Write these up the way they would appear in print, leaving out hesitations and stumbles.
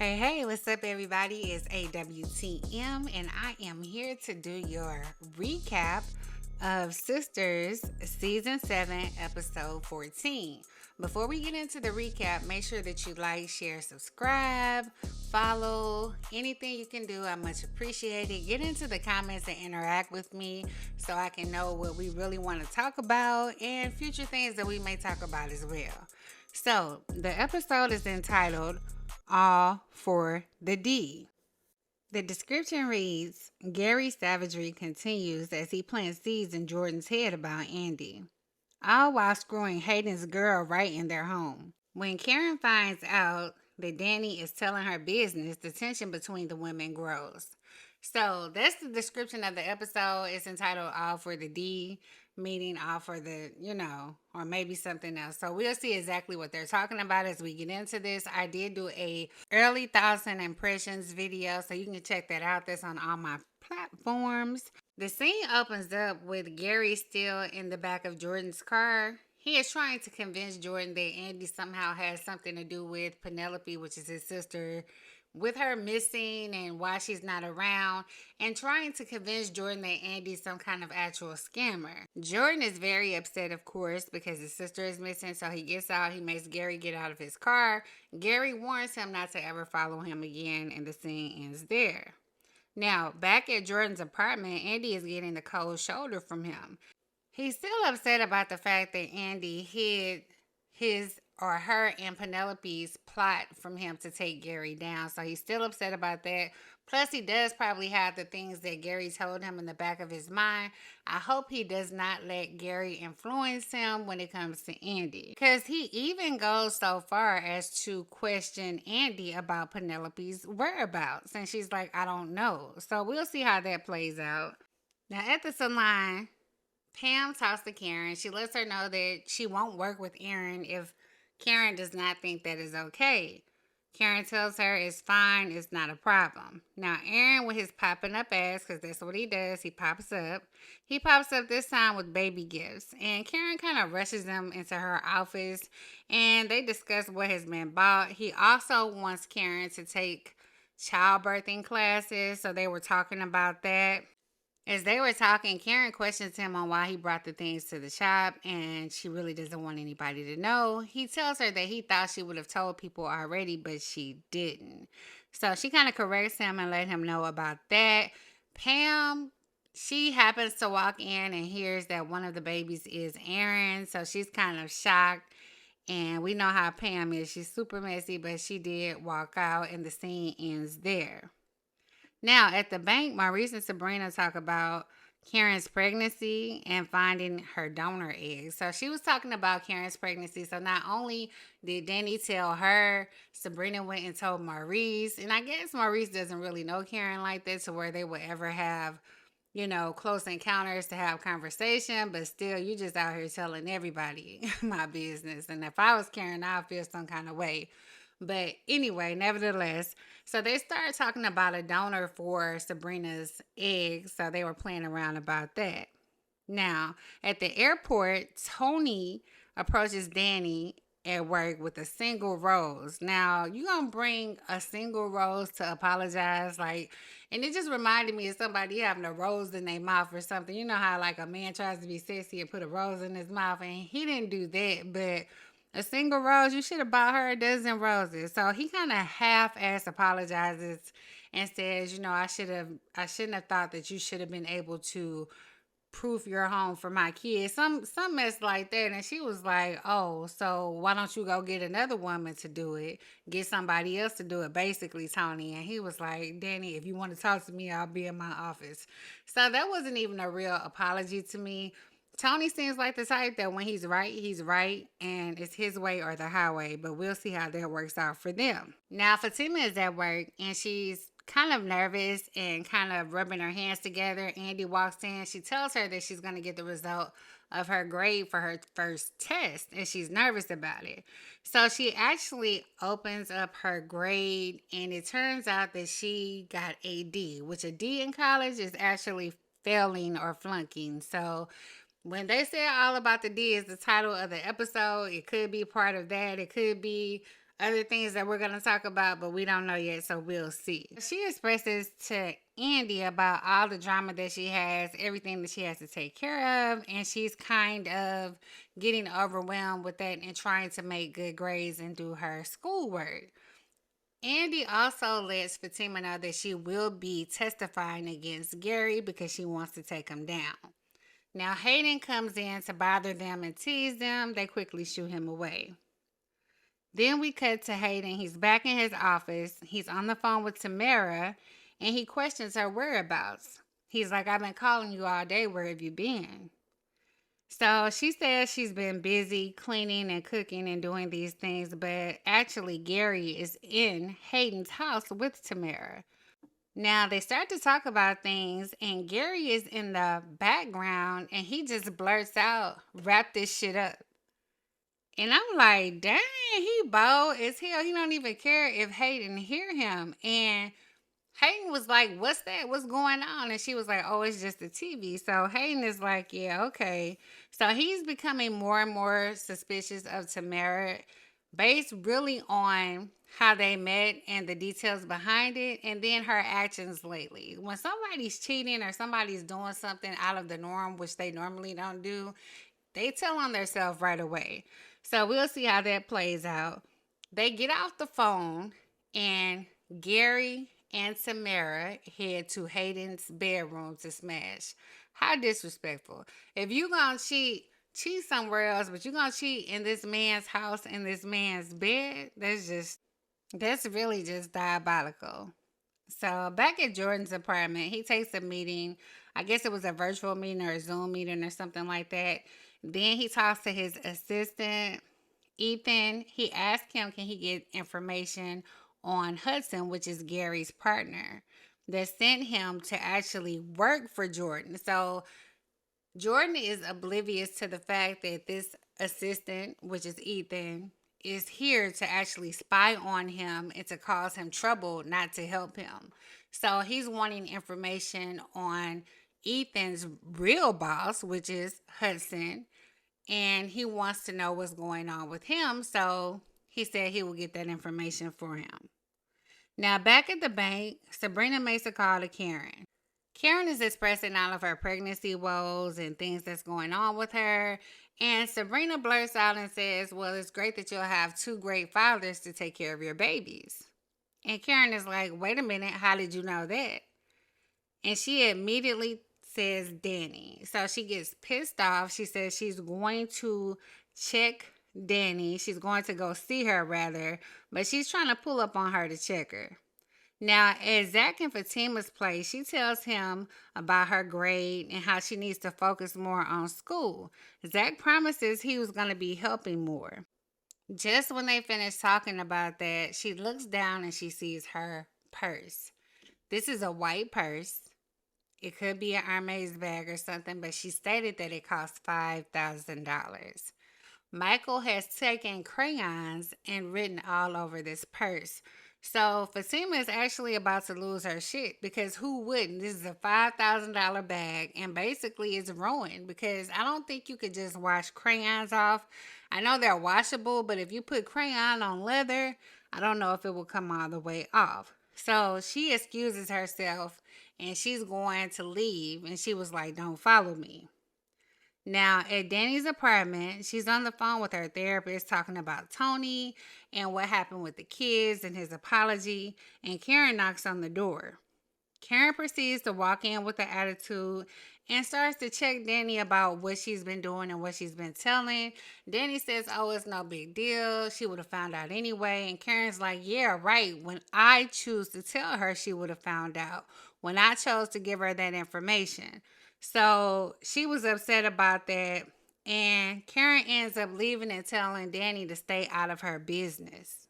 Hey, what's up, everybody? It's AWTM, and I am here to do your recap of Sisters Season 7, Episode 14. Before we get into the recap, make sure that you like, share, subscribe, follow, anything you can do. I much appreciate it. Get into the comments and interact with me so I can know what we really want to talk about and future things that we may talk about as well. So, the episode is entitled All for the D. The description reads, Gary's savagery continues as he plants seeds in Jordan's head about Andy, all while screwing Hayden's girl right in their home. When Karen finds out that Danny is telling her business, the tension between the women grows. So that's the description of the episode. It's entitled All for the D, meaning all for the, or maybe something else. So we'll see exactly what they're talking about as we get into this. I did do a early thoughts and impressions video, so you can check that out. That's on all my platforms. The scene opens up with Gary still in the back of Jordan's car. He is trying to convince Jordan that Andy somehow has something to do with Penelope, which is his sister, with her missing and why she's not around, and trying to convince Jordan that Andy's some kind of actual scammer. Jordan is very upset, of course, because his sister is missing, so he gets out. He makes Gary get out of his car. Gary warns him not to ever follow him again, and the scene ends there. Now, back at Jordan's apartment, Andy is getting the cold shoulder from him. He's still upset about the fact that Andy hid his or her and Penelope's plot from him to take Gary down. So he's still upset about that. Plus, he does probably have the things that Gary told him in the back of his mind. I hope he does not let Gary influence him when it comes to Andy. Because he even goes so far as to question Andy about Penelope's whereabouts. And she's like, I don't know. So we'll see how that plays out. Now, at the salon, Pam talks to Karen. She lets her know that she won't work with Aaron if Karen does not think that is okay. Karen tells her it's fine, it's not a problem. Now, Aaron, with his popping up ass, because that's what he does, he pops up. He pops up this time with baby gifts. And Karen kind of rushes him into her office, and they discuss what has been bought. He also wants Karen to take childbirthing classes, so they were talking about that. As they were talking, Karen questions him on why he brought the things to the shop, and she really doesn't want anybody to know. He tells her that he thought she would have told people already, but she didn't. So she kind of corrects him and let him know about that. Pam, she happens to walk in and hears that one of the babies is Aaron, so she's kind of shocked. And we know how Pam is. She's super messy, but she did walk out, and the scene ends there. Now, at the bank, Maurice and Sabrina talk about Karen's pregnancy and finding her donor eggs. So she was talking about Karen's pregnancy. So not only did Danny tell her, Sabrina went and told Maurice. And I guess Maurice doesn't really know Karen like that to where they would ever have, close encounters to have conversation. But still, you just out here telling everybody my business. And if I was Karen, I'd feel some kind of way. But anyway, nevertheless, so they started talking about a donor for Sabrina's eggs. So they were playing around about that. Now, at the airport, Tony approaches Danny at work with a single rose. Now, you gonna bring a single rose to apologize? And it just reminded me of somebody having a rose in their mouth or something. You know how like a man tries to be sexy and put a rose in his mouth, and he didn't do that, but a single rose, you should have bought her a dozen roses. So he kind of half-ass apologizes and says, I shouldn't have thought that you should have been able to proof your home for my kids. Some mess like that. And she was like, oh, so why don't you go get another woman to do it? Get somebody else to do it, basically, Tony. And he was like, Danny, if you want to talk to me, I'll be in my office. So that wasn't even a real apology to me. Tony seems like the type that when he's right, and it's his way or the highway, but we'll see how that works out for them. Now, Fatima is at work, and she's kind of nervous and kind of rubbing her hands together. Andy walks in. She tells her that she's going to get the result of her grade for her first test, and she's nervous about it. So she actually opens up her grade, and it turns out that she got a D, which a D in college is actually failing or flunking. So when they said all about the D is the title of the episode, it could be part of that. It could be other things that we're going to talk about, but we don't know yet, so we'll see. She expresses to Andy about all the drama that she has, everything that she has to take care of, and she's kind of getting overwhelmed with that and trying to make good grades and do her schoolwork. Andy also lets Fatima know that she will be testifying against Gary because she wants to take him down. Now, Hayden comes in to bother them and tease them. They quickly shoo him away. Then we cut to Hayden. He's back in his office. He's on the phone with Tamara, and he questions her whereabouts. He's like, I've been calling you all day. Where have you been? So she says she's been busy cleaning and cooking and doing these things, but actually Gary is in Hayden's house with Tamara. Now they start to talk about things, and Gary is in the background, and he just blurts out, wrap this shit up. And I'm like, dang, he bold as hell. He don't even care if Hayden hear him. And Hayden was like, what's that? What's going on? And she was like, oh, it's just the TV. So Hayden is like, yeah, okay. So he's becoming more and more suspicious of Tamara, based really on how they met and the details behind it, and then her actions lately. When somebody's cheating or somebody's doing something out of the norm, which they normally don't do, they tell on themselves right away. So we'll see how that plays out. They get off the phone, and Gary and Tamara head to Hayden's bedroom to smash. How disrespectful. If you gonna cheat somewhere else, but you gonna cheat in this man's house, in this man's bed, that's really just diabolical. So back at Jordan's apartment, he takes a meeting. I guess it was a virtual meeting or a Zoom meeting or something like that. Then he talks to his assistant, Ethan. He asks him, can he get information on Hudson, which is Gary's partner, that sent him to actually work for Jordan. So Jordan is oblivious to the fact that this assistant, which is Ethan, is here to actually spy on him and to cause him trouble, not to help him. So he's wanting information on Ethan's real boss, which is Hudson, and he wants to know what's going on with him. So he said he will get that information for him. Now, back at the bank, Sabrina makes a call to Karen. Karen is expressing all of her pregnancy woes and things that's going on with her. And Sabrina blurts out and says, well, it's great that you'll have two great fathers to take care of your babies. And Karen is like, wait a minute, how did you know that? And she immediately says Danny. So she gets pissed off. She says she's going to check Danny. She's going to go see her, rather. But she's trying to pull up on her to check her. Now, at Zach and Fatima's place, she tells him about her grade and how she needs to focus more on school. Zach promises he was going to be helping more. Just when they finish talking about that, she looks down and she sees her purse. This is a white purse. It could be an Hermes bag or something, but she stated that it cost $5,000. Michael has taken crayons and written all over this purse. So Fatima is actually about to lose her shit, because who wouldn't? This is a $5,000 bag, and basically it's ruined, because I don't think you could just wash crayons off. I know they're washable, but if you put crayon on leather, I don't know if it will come all the way off. So she excuses herself and she's going to leave, and she was like, don't follow me. Now, at Danny's apartment, she's on the phone with her therapist talking about Tony and what happened with the kids and his apology, and Karen knocks on the door. Karen proceeds to walk in with an attitude and starts to check Danny about what she's been doing and what she's been telling. Danny says, oh, it's no big deal. She would have found out anyway. And Karen's like, yeah, right. When I choose to tell her, she would have found out. When I chose to give her that information. So she was upset about that, and Karen ends up leaving and telling Danny to stay out of her business.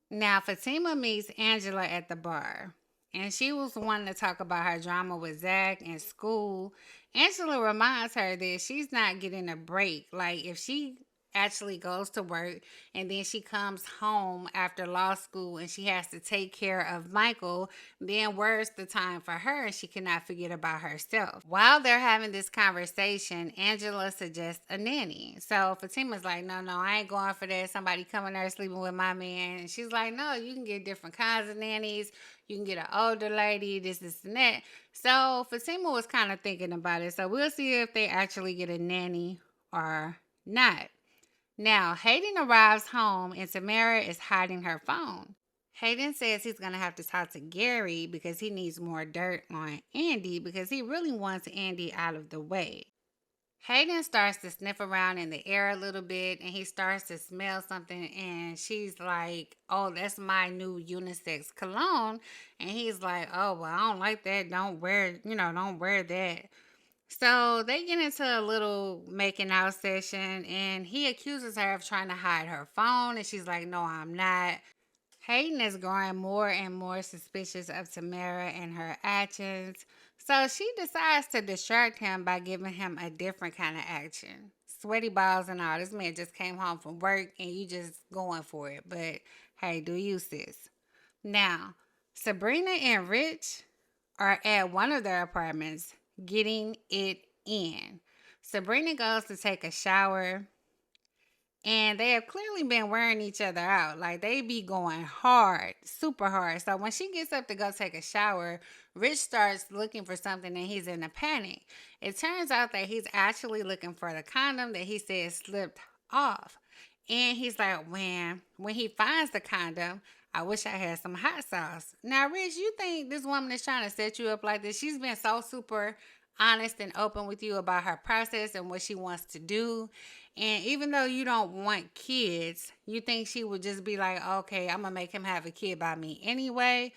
Now, Fatima meets Angela at the bar, and she was wanting to talk about her drama with Zach and school. Angela reminds her that she's not getting a break. Like, if she actually goes to work, and then she comes home after law school and she has to take care of Michael, then where's the time for her? She cannot forget about herself. While they're having this conversation, Angela suggests a nanny. So Fatima's like, no, I ain't going for that. Somebody coming there sleeping with my man. And she's like, no, you can get different kinds of nannies. You can get an older lady, this, and that. So Fatima was kind of thinking about it. So we'll see if they actually get a nanny or not. Now, Hayden arrives home and Tamara is hiding her phone. Hayden says he's going to have to talk to Gary because he needs more dirt on Andy because he really wants Andy out of the way. Hayden starts to sniff around in the air a little bit and he starts to smell something and she's like, oh, that's my new unisex cologne. And he's like, oh, well, I don't like that. Don't wear that. So they get into a little making out session and he accuses her of trying to hide her phone. And she's like, no, I'm not. Hayden is growing more and more suspicious of Tamara and her actions. So she decides to distract him by giving him a different kind of action. Sweaty balls and all. This man just came home from work and you just going for it. But hey, do you, sis? Now, Sabrina and Rich are at one of their apartments getting it in. Sabrina goes to take a shower and they have clearly been wearing each other out. Like they be going hard, super hard. So when she gets up to go take a shower, Rich starts looking for something and he's in a panic. It turns out that he's actually looking for the condom that he said slipped off. And he's like, when he finds the condom, I wish I had some hot sauce. Now, Rich, you think this woman is trying to set you up like this? She's been so super honest and open with you about her process and what she wants to do. And even though you don't want kids, you think she would just be like, okay, I'm going to make him have a kid by me anyway.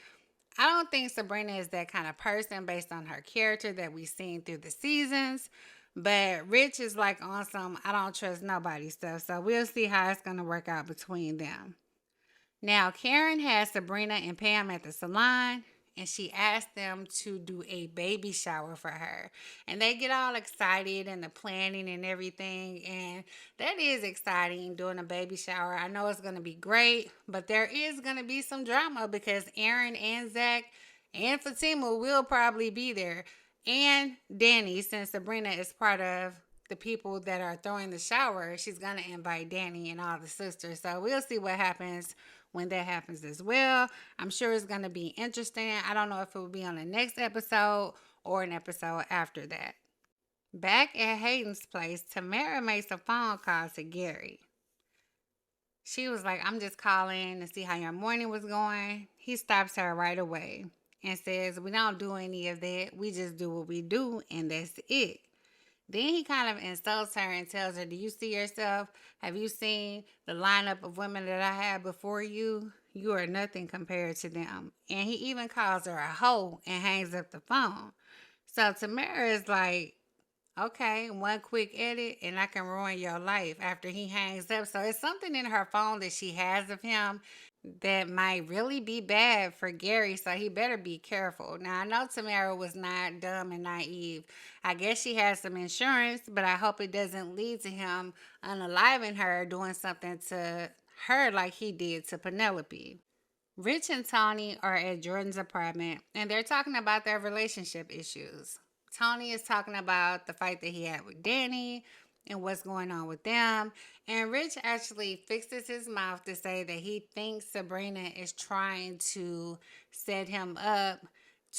I don't think Sabrina is that kind of person based on her character that we've seen through the seasons. But Rich is like on some I don't trust nobody stuff. So we'll see how it's going to work out between them. Now, Karen has Sabrina and Pam at the salon, and she asked them to do a baby shower for her. And they get all excited and the planning and everything. And that is exciting, doing a baby shower. I know it's going to be great, but there is going to be some drama because Aaron and Zach and Fatima will probably be there. And Danny, since Sabrina is part of the people that are throwing the shower, she's going to invite Danny and all the sisters. So we'll see what happens when that happens as well. I'm sure it's going to be interesting. I don't know if it will be on the next episode or an episode after that. Back at Hayden's place, Tamara makes a phone call to Gary. She was like, I'm just calling to see how your morning was going. He stops her right away and says, we don't do any of that. We just do what we do, and that's it. Then he kind of insults her and tells her, do you see yourself? Have you seen the lineup of women that I had before you? You are nothing compared to them. And he even calls her a hoe and hangs up the phone. So Tamara is like, okay, one quick edit and I can ruin your life after he hangs up. So it's something in her phone that she has of him that might really be bad for Gary, so he better be careful. Now, I know Tamara was not dumb and naive. I guess she has some insurance, but I hope it doesn't lead to him unaliving her, doing something to her like he did to Penelope. Rich and Tony are at Jordan's apartment, and they're talking about their relationship issues. Tony is talking about the fight that he had with Danny and what's going on with them. And Rich actually fixes his mouth to say that he thinks Sabrina is trying to set him up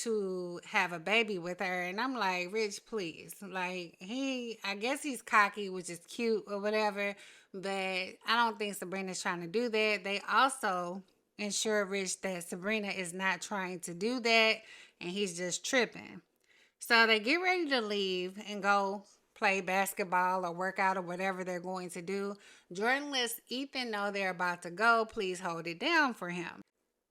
to have a baby with her. And I'm like, Rich, please. Like, I guess he's cocky, which is cute or whatever. But I don't think Sabrina's trying to do that. They also ensure Rich that Sabrina is not trying to do that. And he's just tripping. So they get ready to leave and go play basketball or work out or whatever they're going to do. Jordan lets Ethan know they're about to go. Please hold it down for him.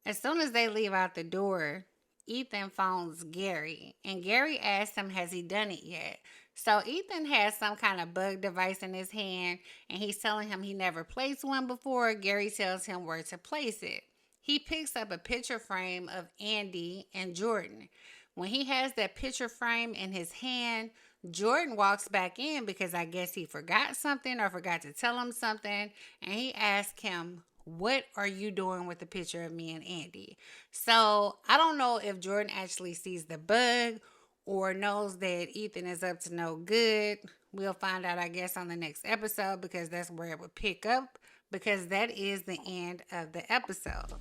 As soon as they leave out the door, Ethan phones Gary. And Gary asks him, has he done it yet? So Ethan has some kind of bug device in his hand. And he's telling him he never placed one before. Gary tells him where to place it. He picks up a picture frame of Andy and Jordan. When he has that picture frame in his hand, Jordan walks back in because I guess he forgot something or forgot to tell him something. And he asked him, "What are you doing with the picture of me and Andy?" So I don't know if Jordan actually sees the bug or knows that Ethan is up to no good. We'll find out, I guess, on the next episode because that's where it would pick up, because that is the end of the episode.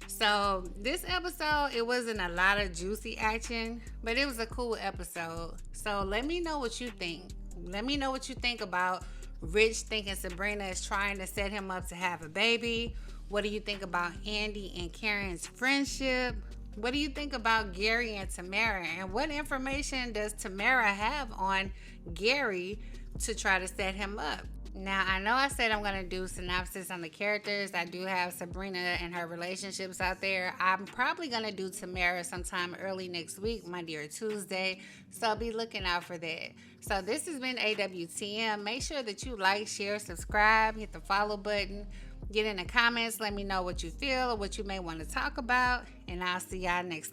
So this episode, it wasn't a lot of juicy action, but it was a cool episode. So let me know what you think. Let me know what you think about Rich thinking Sabrina is trying to set him up to have a baby. What do you think about Andy and Karen's friendship? What do you think about Gary and Tamara? And what information does Tamara have on Gary to try to set him up? Now, I know I said I'm going to do synopsis on the characters. I do have Sabrina and her relationships out there. I'm probably going to do Tamara sometime early next week, Monday or Tuesday. So be looking out for that. So this has been AWTM. Make sure that you like, share, subscribe, hit the follow button. Get in the comments. Let me know what you feel or what you may want to talk about. And I'll see y'all next time.